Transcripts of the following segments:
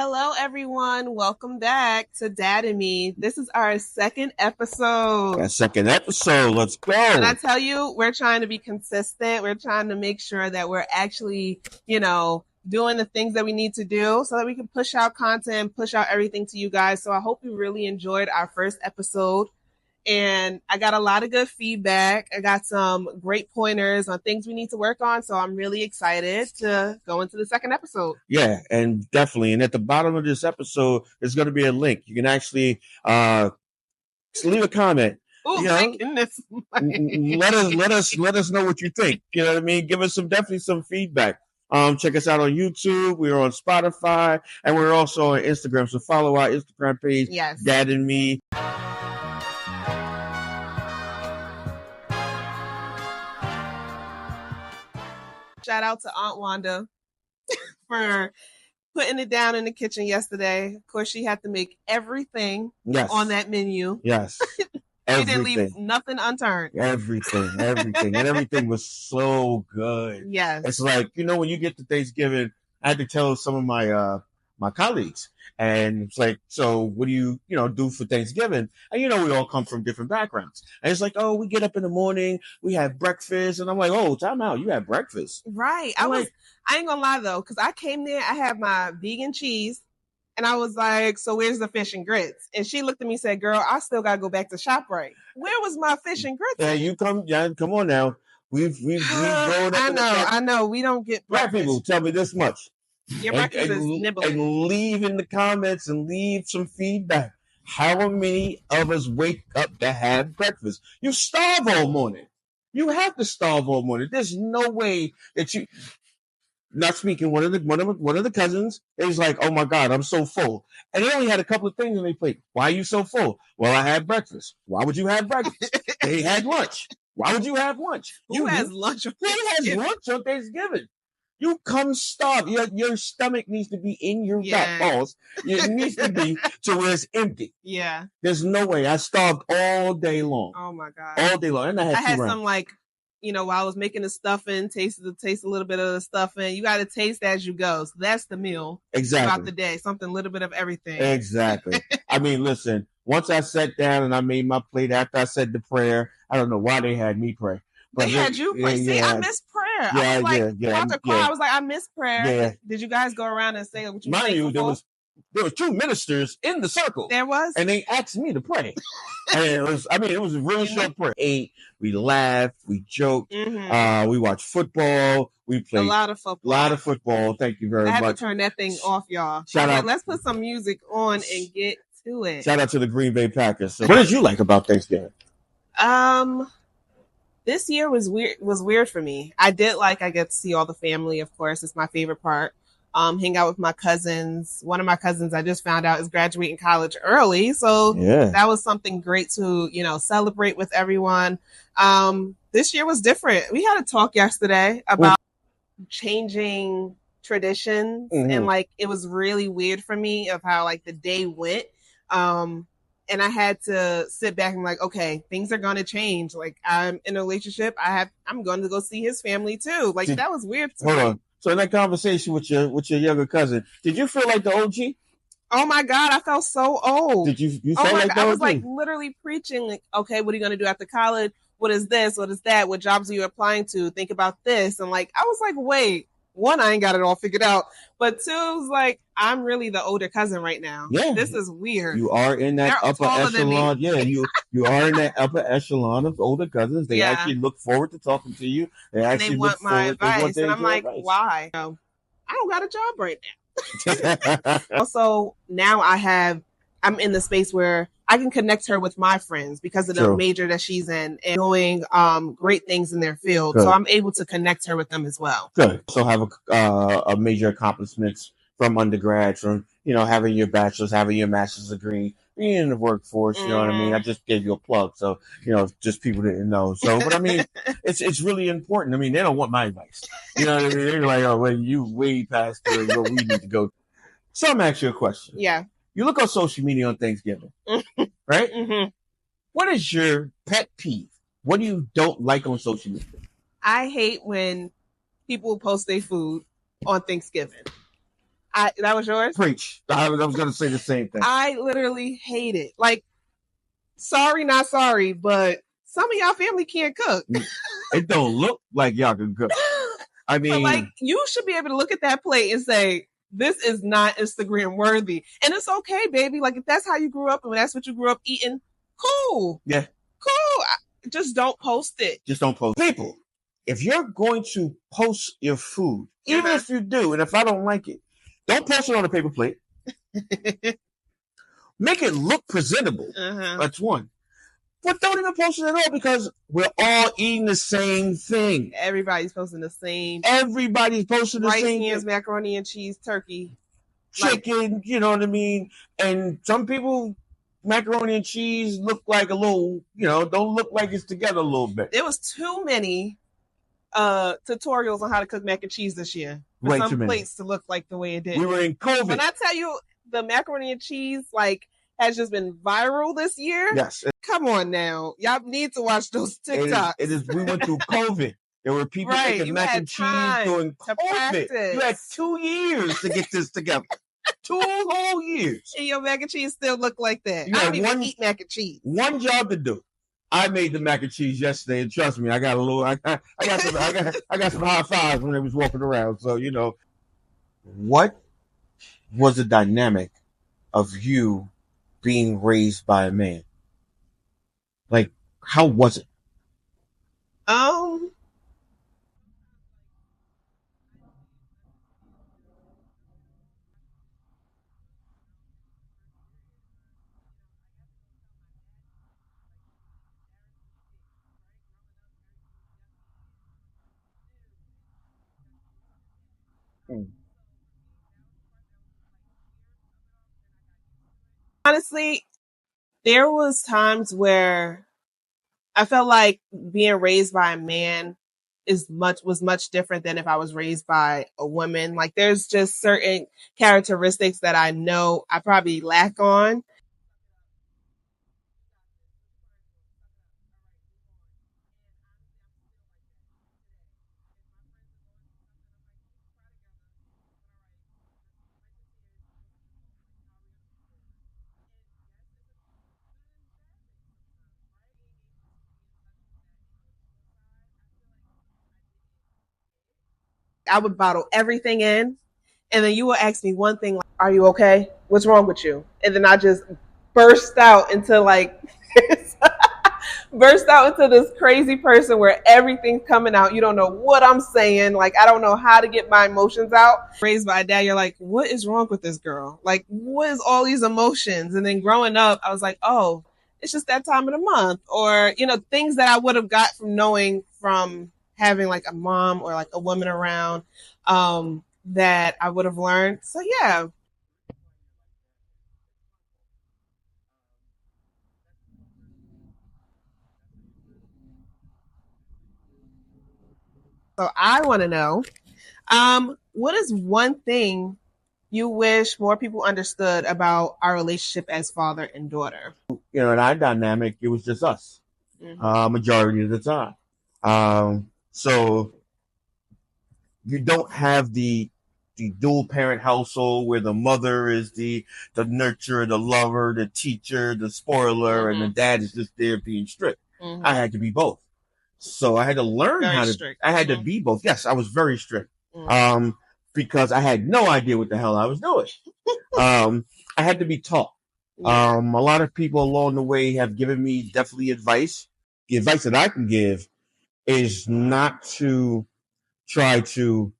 Hello, everyone. Welcome back to Dad&Me. This is our second episode. Let's go. And I tell you, we're trying to be consistent. We're trying to make sure that we're actually, doing the things that we need to do so that we can push out content, push out everything to you guys. So I hope you really enjoyed our first episode. And I got a lot of good feedback. I got some great pointers on things we need to work on. So I'm really excited to go into the second episode. Yeah, and definitely. And at the bottom of this episode, there's going to be a link. You can actually leave a comment. Oh, my goodness. Let us know what you think. You know what I mean? Give us definitely some feedback. Check us out on YouTube. We're on Spotify, and we're also on Instagram. So follow our Instagram page, yes. Dad&Me. Shout out to Aunt Wanda for putting it down in the kitchen yesterday. Of course, she had to make everything on that menu. Yes. She didn't leave nothing unturned. Everything. And everything was so good. Yes. It's like, when you get to Thanksgiving, I had to tell some of my colleagues, and it's like, so what do you do for Thanksgiving? And we all come from different backgrounds. And it's like, oh, we get up in the morning, we have breakfast, and I'm like, oh, time out, you had breakfast. Right. I ain't gonna lie though, because I came there, I had my vegan cheese, and I was like, so where's the fish and grits? And she looked at me and said, girl, I still gotta go back to ShopRite. Where was my fish and grits? Yeah, come on now. We've grown up. I know. We don't get breakfast. Black people, tell me this much. Your breakfast is nibbling. And leave in the comments and leave some feedback. How many of us wake up to have breakfast? You starve all morning. You have to starve all morning. There's no way that you. Not speaking, one of the cousins is like, oh my God, I'm so full. And they only had a couple of things on their plate. Why are you so full? Well, I had breakfast. Why would you have breakfast? They had lunch. Why would you have lunch? Who has lunch on Thanksgiving? Who has lunch on Thanksgiving? You come starve. Your stomach needs to be in your gut balls. It needs to be to where it's empty. Yeah. There's no way. I starved all day long. Oh my God. All day long. And I had some while I was making the stuffing, taste a little bit of the stuffing. You got to taste as you go. So that's the meal. Exactly. Throughout the day. Something, a little bit of everything. Exactly. I mean, listen, once I sat down and I made my plate after I said the prayer, I don't know why they had me pray. But they had you pray. See, I miss prayer. I was like, after call, I was like, I miss prayer. Yeah. Did you guys go around and say what you Mind you, there was two ministers in the circle. There was? And they asked me to pray. And it was a real short prayer. We laughed, we joked, we watched football, we played a lot of football. Thank you very much. I had to turn that thing off, y'all. Shout out. Let's put some music on and get to it. Shout out to the Green Bay Packers. So, what did you like about Thanksgiving? This year was weird for me. I did I get to see all the family, of course. It's my favorite part. Hang out with my cousins. One of my cousins I just found out is graduating college early. So that was something great to, celebrate with everyone. This year was different. We had a talk yesterday about changing traditions and it was really weird for me of how the day went. And I had to sit back and okay, things are going to change. I'm in a relationship. I'm going to go see his family too. That was weird to me. Hold on. So in that conversation with your younger cousin, did you feel like the OG? Oh my God, I felt so old. Did you feel like the OG? I was literally preaching okay, what are you going to do after college? What is this? What is that? What jobs are you applying to? Think about this. And I was wait, one, I ain't got it all figured out. But two, it was I'm really the older cousin right now. Yeah. This is weird. You are in that upper echelon. Yeah, you are in that upper echelon of older cousins. They actually look forward to talking to you. They actually want my advice. And I'm why? I don't got a job right now. Also, now I'm in the space where I can connect her with my friends because of the major that she's in and doing great things in their field. Good. So I'm able to connect her with them as well. Good. So have a major accomplishments from undergrad, from having your bachelor's, having your master's degree, being in the workforce. You know what I mean? I just gave you a plug, so just people didn't know. So, but I mean, it's really important. I mean, they don't want my advice. You know what I mean? They're like, oh, well, you way past where we need to go. So I'm asking you a question. Yeah. You look on social media on Thanksgiving, right? Mm-hmm. What is your pet peeve? What do you don't like on social media? I hate when people post their food on Thanksgiving. That was yours? Preach. I was going to say the same thing. I literally hate it. Like, sorry, not sorry, but some of y'all family can't cook. It don't look like y'all can cook. I mean, but like, you should be able to look at that plate and say, this is not Instagram worthy. And it's okay, baby. Like, if that's how you grew up and that's what you grew up eating, cool. Yeah. Cool. Just don't post it. Just don't post. People, if you're going to post your food, even if you do, and if I don't like it, don't post it on a paper plate. Make it look presentable. That's one. But don't even post it at all because we're all eating the same thing. Everybody's posting the same. Everybody's posting the same thing. Macaroni and cheese, turkey, chicken, you know what I mean? And some people, macaroni and cheese look like a little, don't look like it's together a little bit. There was too many tutorials on how to cook mac and cheese this year. For some plates to look like the way it did. We were in COVID. When I tell you the macaroni and cheese, has just been viral this year. Yes. Come on now. Y'all need to watch those TikToks. It is we went through COVID. There were people making mac and cheese during COVID. You had 2 years to get this together. 2 whole years. And your mac and cheese still look like that. I don't even eat mac and cheese. One job to do. I made the mac and cheese yesterday, and trust me, I got some high fives when they was walking around. So, what was the dynamic of you being raised by a man? Like, how was it? Honestly, there was times where I felt like being raised by a man was much different than if I was raised by a woman. Like, there's just certain characteristics that I know I probably lack on. I would bottle everything in, and then you would ask me one thing, like, "Are you okay? What's wrong with you?" And then I just burst out into this crazy person where everything's coming out. You don't know what I'm saying. Like, I don't know how to get my emotions out. Raised by a dad, you're like, what is wrong with this girl? Like, what is all these emotions? And then growing up, I was like, oh, it's just that time of the month. Or, things that I would have got from knowing from having like a mom or like a woman around that I would have learned. So yeah. So I want to know, what is one thing you wish more people understood about our relationship as father and daughter? In our dynamic, it was just us, majority of the time. So you don't have the dual parent household where the mother is the nurturer, the lover, the teacher, the spoiler, and the dad is just there being strict. I had to be both. So I had to learn I had to be both. Yes, I was very strict. Because I had no idea what the hell I was doing. I had to be taught. A lot of people along the way have given me definitely advice. The advice that I can give is not to try to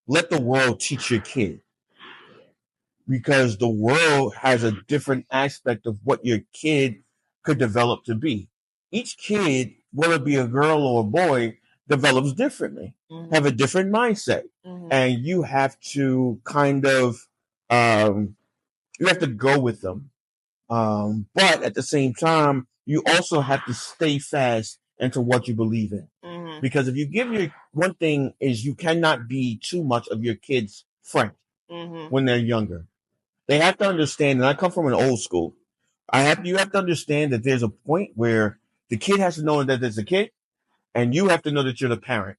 let the world teach your kid, because the world has a different aspect of what your kid could develop to be. Each kid, whether it be a girl or a boy, develops differently, have a different mindset. And you have to kind of, you have to go with them. But at the same time, you also have to stay fast into what you believe in. Because if you give one thing is you cannot be too much of your kid's friend when they're younger. They have to understand, and I come from an old school. You have to understand that there's a point where the kid has to know that there's a kid, and you have to know that you're the parent.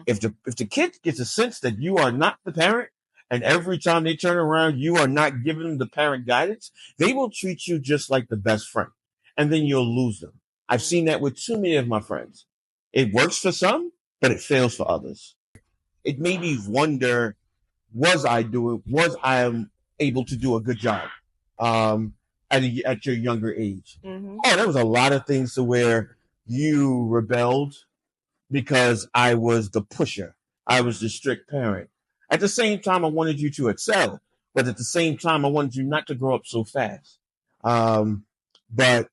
If the kid gets a sense that you are not the parent and every time they turn around, you are not giving them the parent guidance, they will treat you just like the best friend. And then you'll lose them. I've seen that with too many of my friends. It works for some, but it fails for others. It made me wonder, was I able to do a good job at your younger age? Mm-hmm. Oh, there was a lot of things to where you rebelled because I was the pusher. I was the strict parent. At the same time, I wanted you to excel, but at the same time, I wanted you not to grow up so fast. But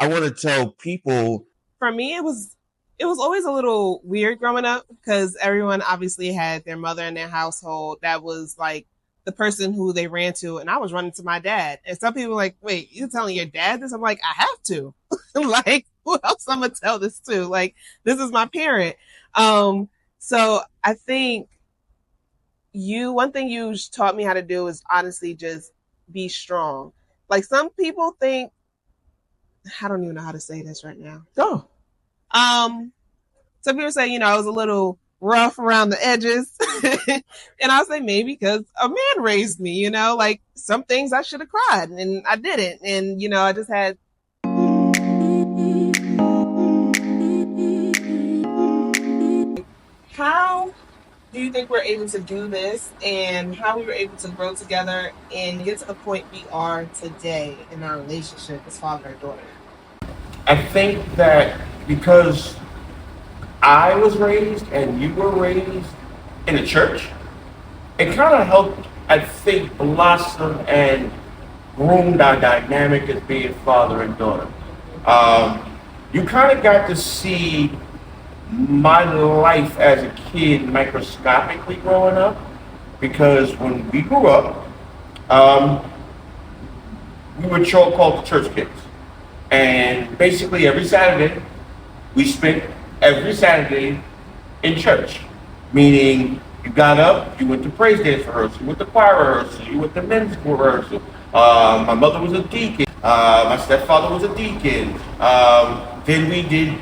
I want to tell people. For me, it was always a little weird growing up because everyone obviously had their mother in their household that was like the person who they ran to, and I was running to my dad. And some people were like, "Wait, you telling your dad this?" I'm like, "I have to." Like, who else I'm gonna tell this to? Like, this is my parent. So I think one thing you taught me how to do is honestly just be strong. Like some people think, I don't even know how to say this right now. Go. Some people say, I was a little rough around the edges. And I'll say maybe because a man raised me, like some things I should have cried and I didn't. And, I just had. How do you think we're able to do this and how we were able to grow together and get to the point we are today in our relationship as father and daughter? I think that because I was raised and you were raised in a church, it kind of helped, I think, blossom and groomed our dynamic as being father and daughter. You kind of got to see my life as a kid microscopically growing up, because when we grew up, we were called the church kids. And basically every Saturday, we spent every Saturday in church. Meaning, you got up, you went to praise dance rehearsal, you went to choir rehearsal, you went to men's rehearsal. My mother was a deacon. My stepfather was a deacon. Then we did,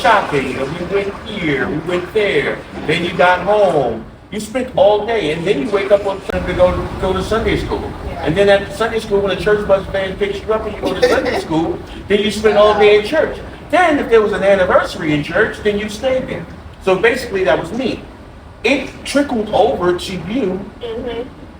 shopping. We went here, we went there. Then you got home. You spent all day, and then you wake up on Sunday to go to Sunday school. And then at Sunday school, when the church bus van picks you up and you go to Sunday school, then you spend all day in church. Then if there was an anniversary in church, then you stayed there. So basically that was me. It trickled over to you,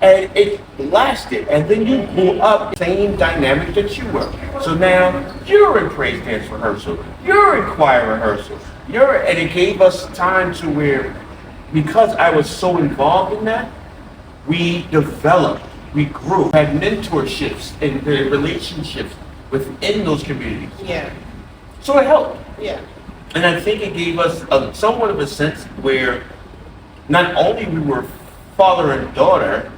and it lasted. And then you grew up the same dynamic that you were. So now you're in praise dance rehearsal, you're in choir rehearsal, and it gave us time to where, because I was so involved in that, we developed, we grew, had mentorships and the relationships within those communities. Yeah. So it helped. Yeah. And I think it gave us somewhat of a sense where not only we were father and daughter,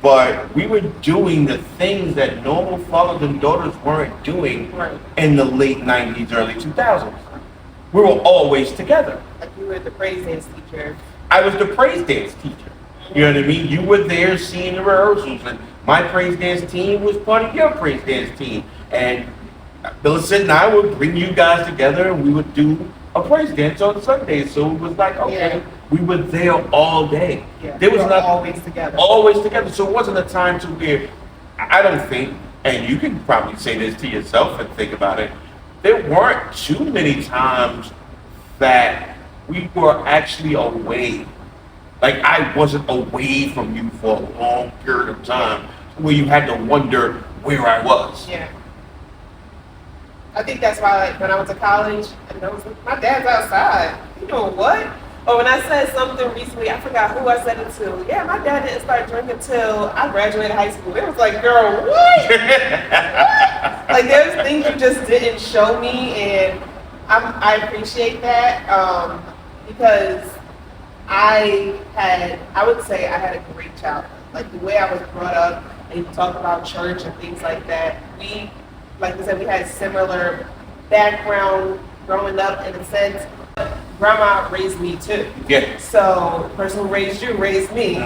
but we were doing the things that normal fathers and daughters weren't doing in the late 90s, early 2000s. We were always together. Like you were the praise dance teacher. I was the praise dance teacher. You know what I mean? You were there seeing the rehearsals, and my praise dance team was part of your praise dance team. And Millicent and I would bring you guys together, and we would do a praise dance on Sundays. So it was like, okay, we were there all day. Yeah. There was not always together. Always together. So it wasn't a time to where, I don't think, and you can probably say this to yourself and think about it, there weren't too many times that we were actually away. Like, I wasn't away from you for a long period of time where you had to wonder where I was. Yeah. I think that's why, like, when I went to college, and I was like, my dad's outside. You know what? Or when I said something recently, I forgot who I said it to. Yeah, my dad didn't start drinking till I graduated high school. It was like, girl, what? What? Like, there's things you just didn't show me, and I appreciate that because I would say I had a great childhood. Like, the way I was brought up, and you talk about church and things like that, like I said, we had similar background growing up in a sense. Grandma raised me too. Yeah. So the person who raised you raised me.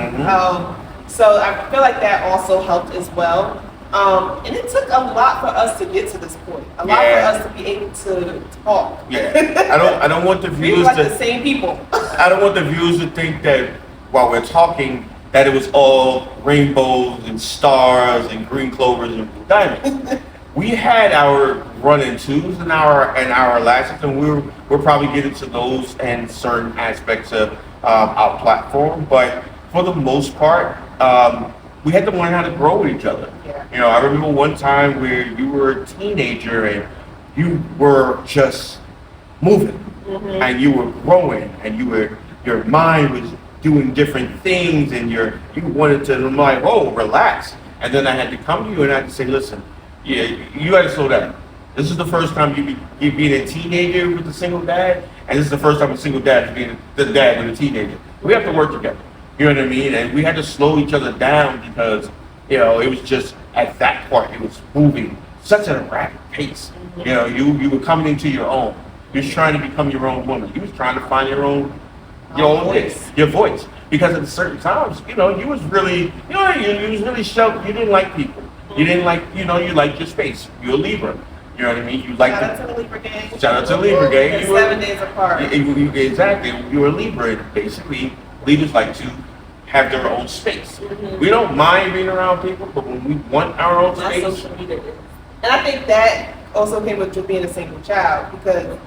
So I feel like that also helped as well. And it took a lot for us to get to this point. A lot for us to be able to talk. Yeah. I don't want the viewers like the same people. I don't want the viewers to think that while we're talking, that it was all rainbows and stars and green clovers and diamonds. We had our run and twos and our lashes, and we're probably getting to those and certain aspects of our platform. But for the most part, we had to learn how to grow with each other. Yeah. You know, I remember one time where you were a teenager and you were just moving, and you were growing, and your mind was doing different things, and you wanted to. I'm like, oh, relax. And then I had to come to you and I had to say, listen, yeah, you got to slow down. This is the first time you being a teenager with a single dad, and this is the first time a single dad is being the dad with a teenager. We have to work together. You know what I mean? And we had to slow each other down because, you know, it was just at that point it was moving such at a rapid pace. You know, you were coming into your own. You was trying to become your own woman. You was trying to find your own voice. Your voice. Because at certain times, you know, you was really, you was really sheltered. You didn't like people. You didn't like, you liked your space. You're a Libra. You know what I mean? You like Shout out to the Libra gang. Shout out to the Libra gang. You were 7 days apart. Exactly. You were a Libra. And basically, Libras like to have their own space. We don't mind being around people, but when we want our own space. Social media is. And I think that also came with just being a single child, because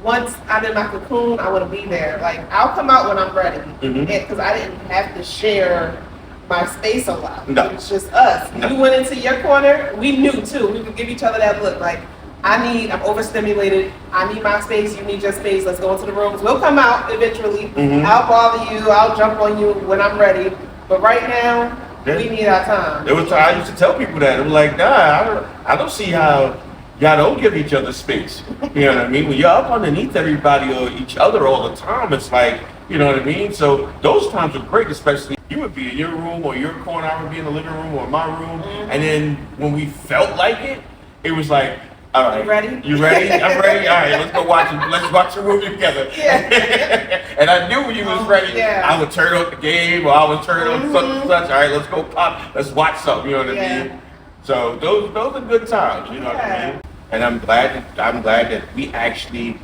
once I'm in my cocoon, I want to be there. Like, I'll come out when I'm ready, because I didn't have to share my space a lot. No. It's just us. No. You went into your corner, we knew too. We could give each other that look like, I'm overstimulated. I need my space. You need your space. Let's go into the rooms. We'll come out eventually. I'll bother you. I'll jump on you when I'm ready. But right now, we need our time. I used to tell people that. I'm like, nah, I don't see how y'all don't give each other space. You know what I mean? When you're up underneath everybody or each other all the time, it's like, you know what I mean? So those times are great, especially you would be in your room or your corner, I would be in the living room or my room. And then when we felt like it was like, all right, you ready? You ready? I'm ready. All right, let's go watch it. Let's watch a movie together. Yeah. And I knew when you was ready, yeah. I would turn on the game or I would turn on such and such. All right, let's go pop. Let's watch something. You know what I mean? So those are good times. You know what I mean? And I'm glad that we actually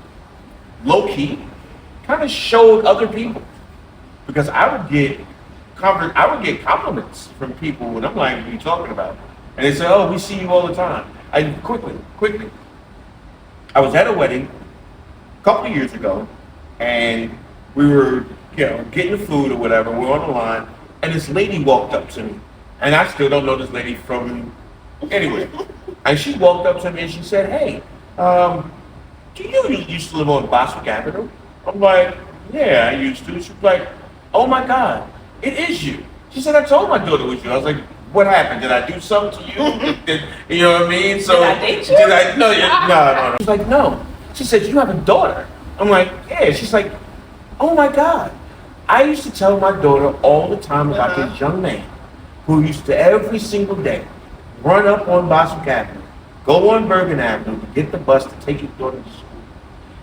low key kind of showed other people, because I would get compliments from people and I'm like, what are you talking about? And they say, oh, we see you all the time. Quickly. I was at a wedding a couple of years ago, and we were, getting the food or whatever. We're on the line, and this lady walked up to me, and I still don't know this lady from anywhere. And she walked up to me and she said, "Hey, do you used to live on Boswick Avenue?" I'm like, "Yeah, I used to." She was like, "Oh my God, it is you." She said, "I told my daughter it was you." I was like, what happened? Did I do something to you? You know what I mean? So did I date you? No. She's like, no. She said, you have a daughter. I'm like, yeah. She's like, oh my God. I used to tell my daughter all the time about this young man who used to every single day run up on Boswick Avenue, go on Bergen Avenue, get the bus to take your daughter to school.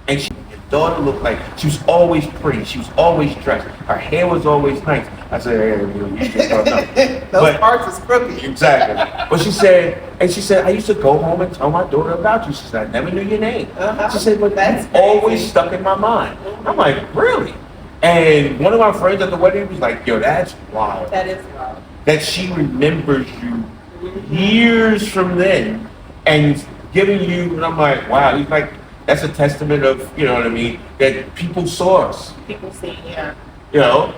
And your daughter looked like she was always pretty. She was always dressed. Her hair was always nice. I said, hey, you just don't know. Those parts is crooked. Exactly. But she said, I used to go home and tell my daughter about you. She said, I never knew your name. She said, but that's always stuck in my mind. I'm like, really? And one of my friends at the wedding was like, yo, that's wild. That is wild. That she remembers you years from then and giving you, and I'm like, wow. He's like, that's a testament of, you know what I mean, that people saw us. People see, yeah. You know,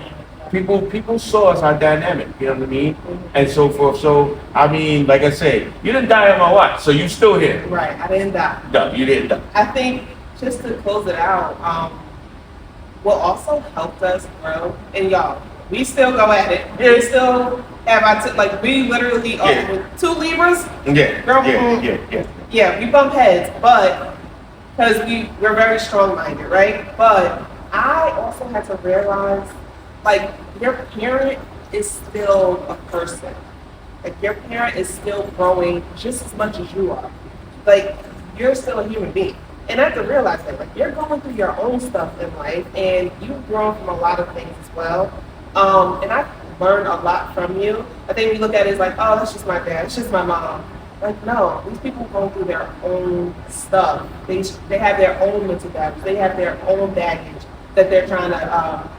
people saw us, our dynamic, you know what I mean? And so forth. So, I mean, like I said, you didn't die on my watch, so you still here. Right, I didn't die. No, you didn't die. I think, just to close it out, what also helped us grow, and y'all, we still go at it. Yeah. We still have our, we literally, with 2 Libras. Yeah, girl, yeah, we bump heads, but, because we're very strong-minded, right? But I also had to realize, your parent is still a person. Your parent is still growing just as much as you are. You're still a human being. And I have to realize that, you're going through your own stuff in life, and you've grown from a lot of things as well. And I've learned a lot from you. I think we look at it as oh, that's just my dad, it's just my mom. No, these people go through their own stuff. They have their own mental baggage. They have their own baggage that they're trying to,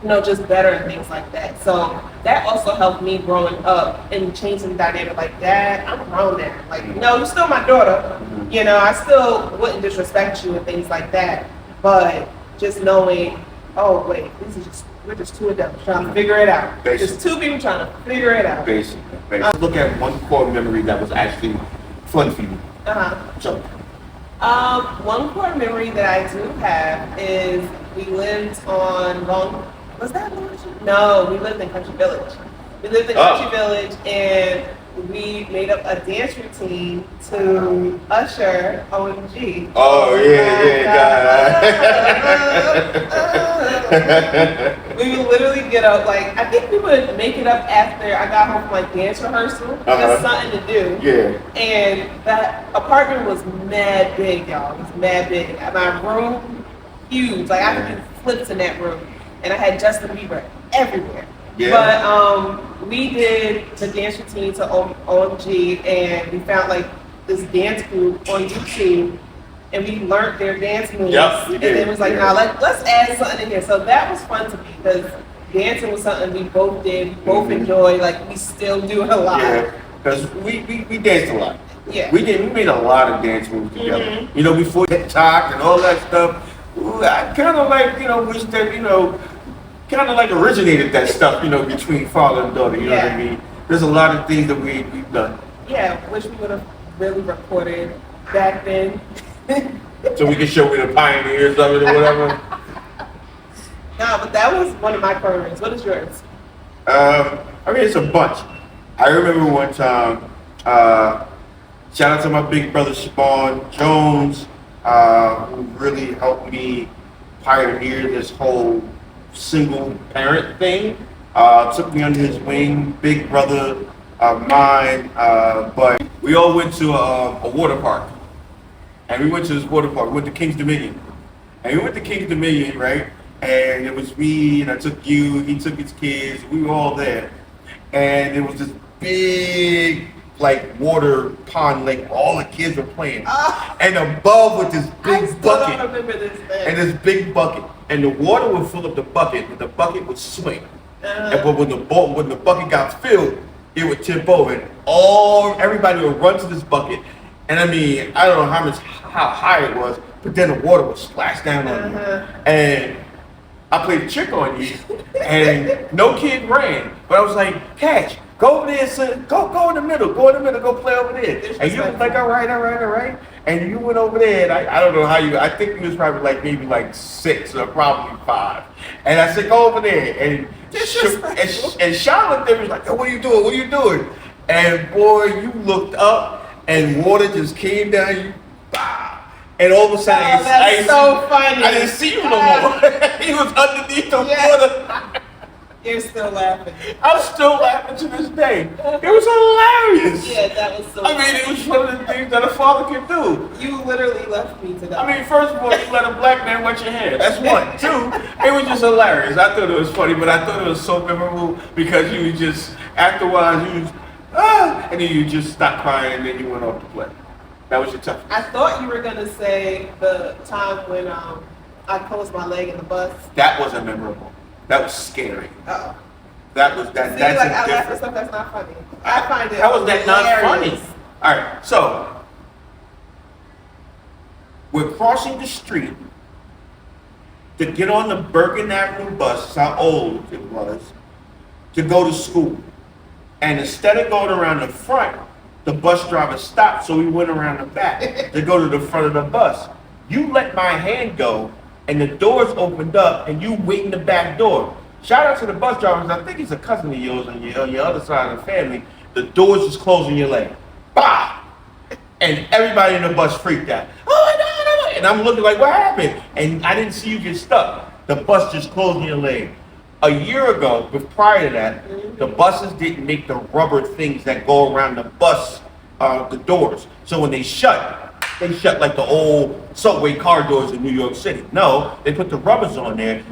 just better and things like that. So that also helped me growing up and changing the dynamic. Like, Dad, I'm grown now. Like, no, you're still my daughter. I still wouldn't disrespect you and things like that. But just knowing, oh wait, we're just two adults trying to figure it out. Just two people trying to figure it out. Basically. Let's look at one core memory that was actually fun for you. So. One core memory that I do have is we lived on was that Long? No, we lived in Country Village. We lived in Country Village, and we made up a dance routine to Usher, OMG. Oh, yeah. We would literally get up, like, I think we would make it up after I got home from, like, dance rehearsal. Just something to do. Yeah. And that apartment was mad big, y'all. It was mad big. My room, huge. Like, I could do flips in that room. And I had Justin Bieber everywhere. Yeah. But we did the dance routine to OMG, and we found like this dance group on YouTube, and we learned their dance moves. Yep, and it was like, now let's add something in here. So that was fun to me because dancing was something we both did, we both enjoyed. Like, we still do it a lot. Yeah, because we danced a lot. Yeah. We made a lot of dance moves together. Before TikTok and all that stuff. I kind of like, wish that, kind of like originated that stuff, between father and daughter, you know what I mean? There's a lot of things that we've done. Yeah, wish we would have really recorded back then. So we can show we the pioneers of it or whatever. No, but that was one of my memories. What is yours? It's a bunch. I remember one time, shout out to my big brother, Siobhan Jones, who really helped me pioneer this whole single parent thing. Took me under his wing, big brother of mine. But we all went to a water park. And we went to this water park. We went to King's Dominion. And we went to King's Dominion, right? And it was me, and I took you, he took his kids, we were all there. And it was this big, like, water pond lake, all the kids were playing. And above with this big bucket. I remember this thing. And this big bucket. And the water would fill up the bucket, but the bucket would swing. But when the bucket got filled, it would tip over. And everybody would run to this bucket. And I don't know how high it was, but then the water would splash down on you. And I played a trick on you, and no kid ran. But I was like, Catch, go over there, son. Go in the middle, go play over there. And you was like, all right. And you went over there, and I don't know how I think you was probably like maybe like 6 or probably 5. And I said, go over there. And Charlotte there was like, oh, what are you doing? And boy, you looked up, and water just came down you. And all of a sudden, I didn't see you no more. He was underneath the water. You're still laughing. I'm still laughing to this day. It was hilarious. Yeah, that was so it was one of the things that a father can do. You literally left me to that. First of all, you let a black man wet your hair. That's one. 2, it was just hilarious. I thought it was funny, but I thought it was so memorable because you was just, after a while, and then you just stopped crying and then you went off to play. That was your toughest. I thought you were going to say the time when I closed my leg in the bus. That wasn't memorable. That was scary. Uh-oh. That was that. See, that's like, I different. laugh at stuff that's not funny. I find it. How was that hilarious. not funny? All right, so we're crossing the street to get on the Bergen Avenue bus. That's how old it was, to go to school. And instead of going around the front, the bus driver stopped, so we went around the back to go to the front of the bus. You let my hand go, and the doors opened up, and you wait in the back door. Shout out to the bus drivers. I think he's a cousin of yours on your other side of the family. The doors just closed on your leg. Bah! And everybody in the bus freaked out. Oh, no. And I'm looking like, what happened? And I didn't see you get stuck. The bus just closed on your leg. A year ago, but prior to that, the buses didn't make the rubber things that go around the bus, the doors. So when they shut like the old subway car doors in New York City. No, they put the rubbers on there.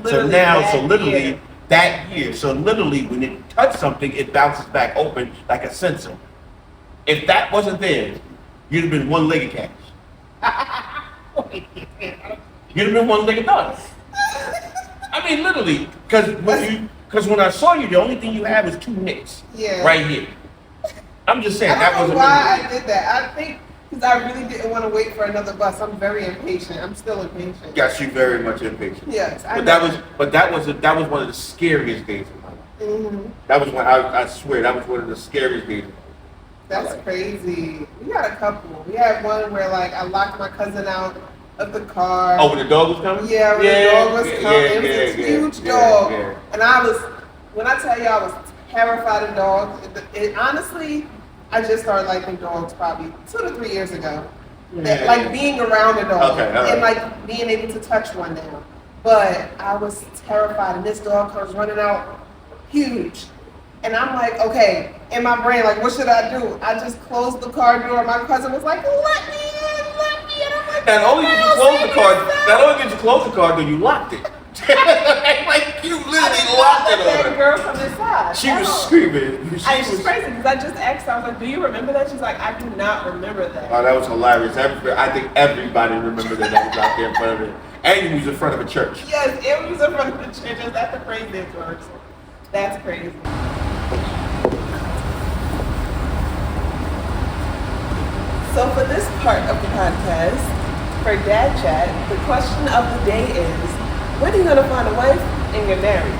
That year. So literally, when it touched something, it bounces back open like a sensor. If that wasn't there, you'd have been one-legged Cash. You'd have been one-legged done. I mean, literally, because when I saw you, the only thing you had was 2 nicks. Yeah. Right here. I'm just saying I don't know why I did that. I think because I really didn't want to wait for another bus. I'm very impatient. I'm still impatient. Yes, you very much impatient. Yes, but that was one of the scariest days of my life. Mm-hmm. That was I swear that was one of the scariest days. That's crazy. We had a couple. We had one where like I locked my cousin out of the car. Oh, when the dog was coming? Yeah, when the dog was coming. It was this huge dog. And when I tell you I was terrified of dogs, honestly, I just started liking dogs probably 2 to 3 years ago. Like being around a dog and like being able to touch one now. But I was terrified, and this dog comes running out huge. And I'm like, okay, in my brain, like, what should I do? I just closed the car door. My cousin was like, let me in. And I'm like, not only did you close the car, then you locked it. Like, you literally locked it on her. That girl from the side. She was screaming. She was crazy because I just asked her, I was like, do you remember that? She's like, I do not remember that. Oh, that was hilarious. I think everybody remembered that was out there in front of it. And you was in front of a church. Yes, it was in front of the church. That's the craziest word. That's crazy. So for this part of the podcast, for Dad Chat, the question of the day is, when are you gonna find a wife and get married?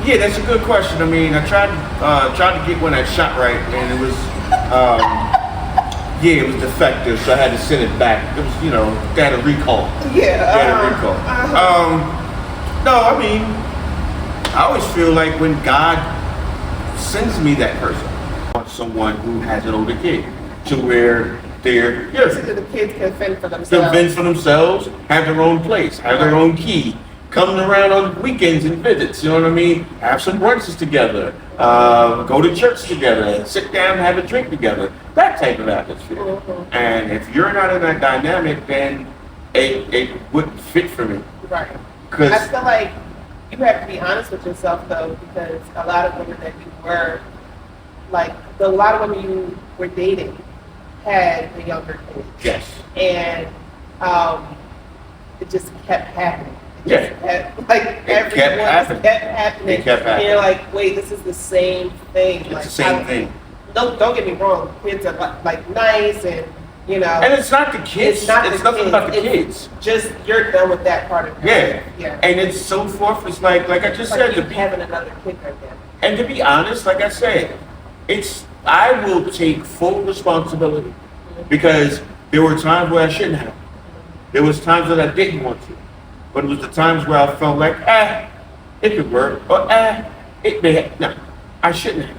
Yeah, that's a good question. I mean, I tried to get one that shot right, and it was, it was defective, so I had to send it back. It was, they had a recall. No, I mean, I always feel like when God sends me that person, I want someone who has an older kid, to where they're the kids can fend for themselves. Can fend for themselves, have their own place, have their own key, coming around on weekends and visits, you know what I mean? Have some brunches together, go to church together, sit down and have a drink together, that type of atmosphere. Mm-hmm. And if you're not in that dynamic, then it wouldn't fit for me. Right. Because I feel like you have to be honest with yourself, though, because a lot of women that you were, like, a lot of women you were dating had the younger kids. Yes. And it just kept happening. It kept happening. And you're like, wait, this is the same thing. It's the same thing. Don't get me wrong. Kids are like nice and, And it's not the kids. It's nothing about the kids. Just you're done with that part of it. Yeah. And it's so forth. It's like I just said. Having another kid right there. And to be honest, like I said, I will take full responsibility because there were times where I shouldn't have. There was times that I didn't want to. But it was the times where I felt like, it could work, or it may have. No, I shouldn't have.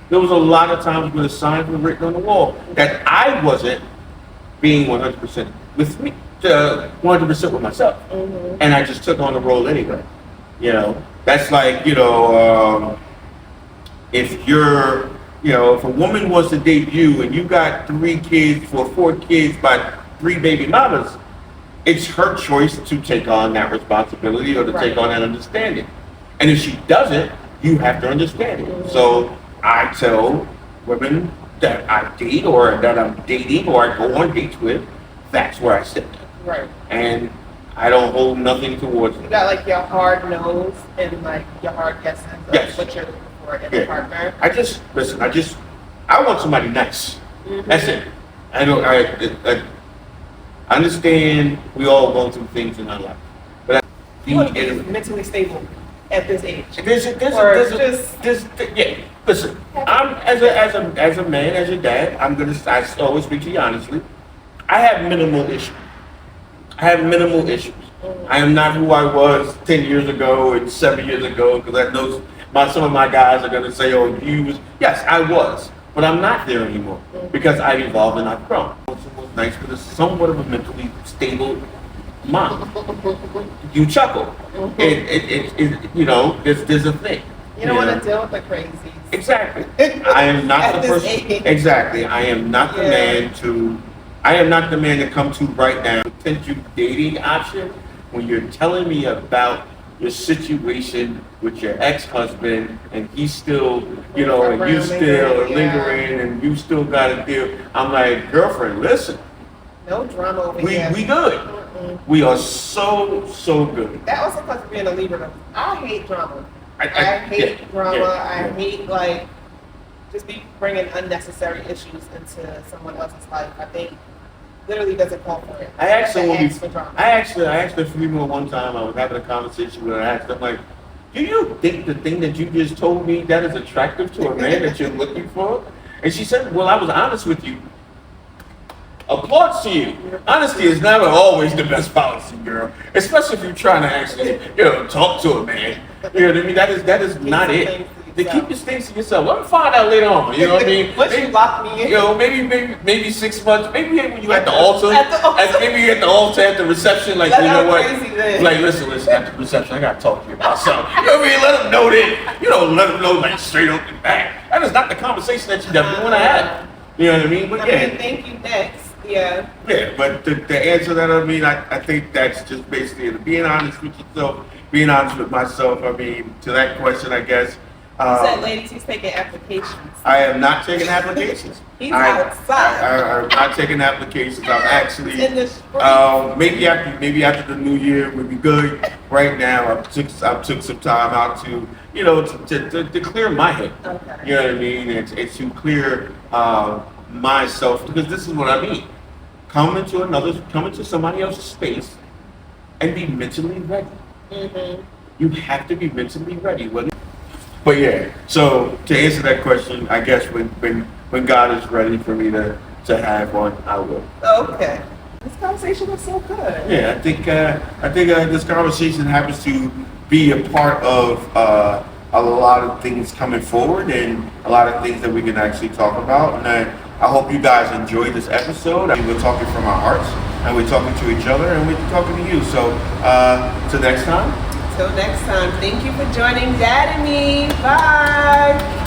There was a lot of times where the signs were written on the wall that I wasn't being 100% with me, 100% with myself. Mm-hmm. And I just took on the role anyway. That's like, if you're, if a woman wants to date you and you got 3 kids or 4 kids by 3 baby mamas, it's her choice to take on that responsibility or to take on that understanding. And if she doesn't, you have to understand it. Mm-hmm. So I tell women that I date or that I'm dating or I go on dates with, that's where I sit. Right. And I don't hold nothing towards it. You got like your hard nose and like your hard guesses of what you're looking for in a partner. I want somebody nice. Mm-hmm. That's it. I understand we all go through things in our life, but you want to be mentally stable at this age. Listen, I'm as a man, as a dad, I always speak to you honestly. I have minimal issues. Mm-hmm. I am not who I was 10 years ago and 7 years ago because I know some of my guys are going to say, "Oh, you was." Yes, I was, but I'm not there anymore because I've evolved and I've grown. Nice, but it's somewhat of a mentally stable mom. You chuckle. Mm-hmm. There's a thing. You don't want to deal with the crazies. Exactly. I am not the person. Exactly. I am not the man to come to right now. Potential dating option when you're telling me about your situation with your ex-husband and he's still, and you still are lingering and you still got to deal. I'm like, girlfriend, listen, No drama over We here. we good. Mm-mm. We are so good. That also comes from being a Libra. Though. I hate drama. I hate drama. yeah. I hate like just be bringing unnecessary issues into someone else's life. I think literally doesn't call for it. I asked someone. I asked a female one time. I was having a conversation with her. I asked them like, "Do you think the thing that you just told me that is attractive to a man that you're looking for?" And she said, "Well, I was honest with you." Applause to you. Honesty is never always the best policy, girl. Especially if you're trying to actually, talk to a man. You know what I mean? That is not it. To keep your things to yourself. Let me find out later on. You know what I mean? Once you lock me in. Maybe 6 months. Maybe when you at the altar. Maybe you at the altar at the reception. Like, you know what? Like, listen. At the reception, I gotta talk to you about something. You know what I mean? Let them know that. You don't let them know like straight up and back. That is not the conversation that you definitely want to have. You know what I mean? But yeah. Thank you. Next. Yeah. Yeah, but the answer that I think that's just basically it. Being honest with yourself, being honest with myself. I mean, to that question, I guess. You said, ladies, he's taking applications. I am not taking applications. He's outside. I'm not taking applications. I'm actually in the spring. maybe after the new year would be good. Right now, I took some time out to to clear my head. Okay. You know what I mean? It's to clear myself, because this is what I mean. Come into somebody else's space and be mentally ready. Mm-hmm. You have to be mentally ready. But yeah, so to answer that question, I guess when God is ready for me to have one, I will. Okay. This conversation was so good. Yeah, I think this conversation happens to be a part of a lot of things coming forward and a lot of things that we can actually talk about. And I hope you guys enjoyed this episode. I mean, we're talking from our hearts, and we're talking to each other, and we're talking to you. So till next time. Till next time, thank you for joining Dad and Me. Bye.